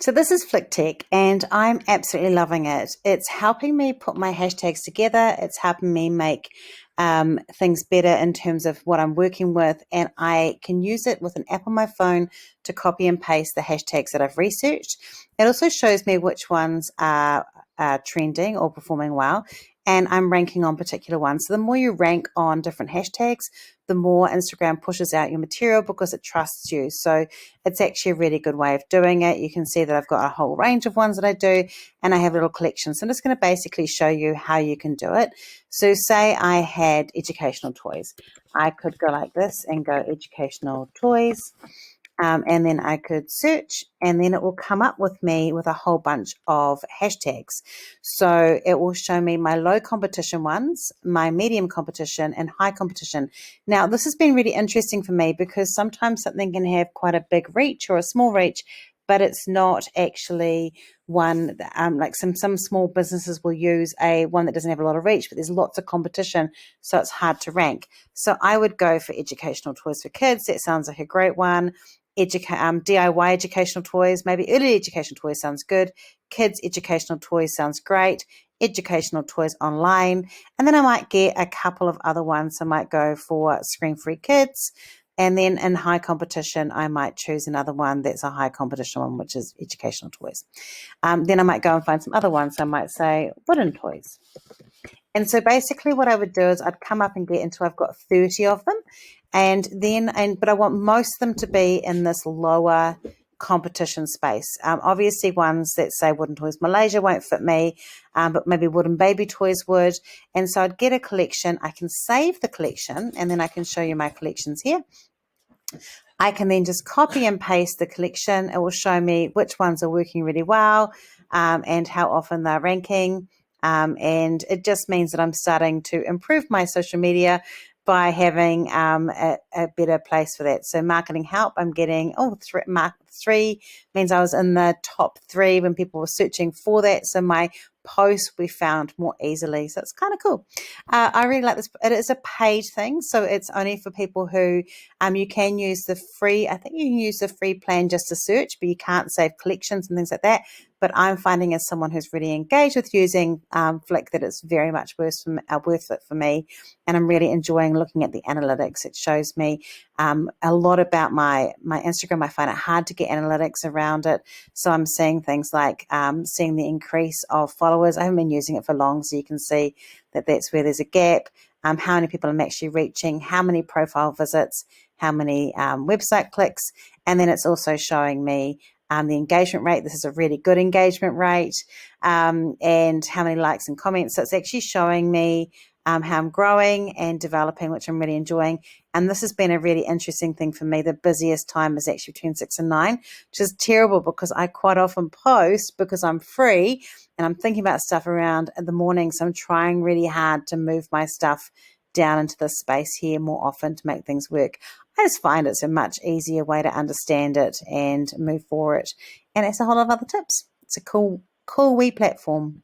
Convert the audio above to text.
So this is flick.tech and I'm absolutely loving it. It's helping me put my hashtags together. It's helping me make things better in terms of what I'm working with, and I can use it with an app on my phone to copy and paste the hashtags that I've researched. It also shows me which ones are trending or performing well, and I'm ranking on particular ones. So the more you rank on different hashtags, the more Instagram pushes out your material because it trusts you. So it's actually a really good way of doing it. You can see that I've got a whole range of ones that I do, and I have little collections. So I'm just going to basically show you how you can do it. So say I had educational toys. I could go like this and go educational toys. And then I could search, and then it will come up with me with a whole bunch of hashtags. So it will show me my low competition ones, my medium competition, and high competition. Now, this has been really interesting for me because sometimes something can have quite a big reach or a small reach, but it's not actually one like some small businesses will use a one that doesn't have a lot of reach, but there's lots of competition, so it's hard to rank. So I would go for educational toys for kids. That sounds like a great one. DIY educational toys, maybe early educational toys sounds good. Kids educational toys sounds great. Educational toys online. And then I might get a couple of other ones. I might go for screen-free kids. And then in high competition, I might choose another one that's a high competition one, which is educational toys. Then I might go and find some other ones. I might say wooden toys. And so basically what I would do is I'd come up and get until I've got 30 of them. But I want most of them to be in this lower competition space. Obviously ones that say wooden toys Malaysia won't fit me, but maybe wooden baby toys would. And so I'd get a collection. I can save the collection, and then I can show you my collections here. I can then just copy and paste the collection. It will show me which ones are working really well and how often they're ranking. And it just means that I'm starting to improve my social media by having a better place for that. So marketing help, I'm getting, mark 3 means I was in the top 3 when people were searching for that. So my posts we found more easily. So it's kind of cool. I really like this. It is a paid thing. So it's only for people who, you can use the free, I think you can use the free plan just to search, but you can't save collections and things like that. But I'm finding as someone who's really engaged with using Flick that it's very much worth it for me. And I'm really enjoying looking at the analytics. It shows me a lot about my Instagram. I find it hard to get analytics around it. So I'm seeing things like seeing the increase of followers. I haven't been using it for long, so you can see that that's where there's a gap. How many people I'm actually reaching, how many profile visits, how many website clicks. And then it's also showing me the engagement rate. This is a really good engagement rate, and how many likes and comments. So it's actually showing me how I'm growing and developing, which I'm really enjoying. And this has been a really interesting thing for me. The busiest time is actually between 6 and 9, which is terrible because I quite often post because I'm free and I'm thinking about stuff around in the morning. So I'm trying really hard to move my stuff down into this space here more often to make things work. I just find it's a much easier way to understand it and move forward. And it's a whole lot of other tips. It's a cool wee platform.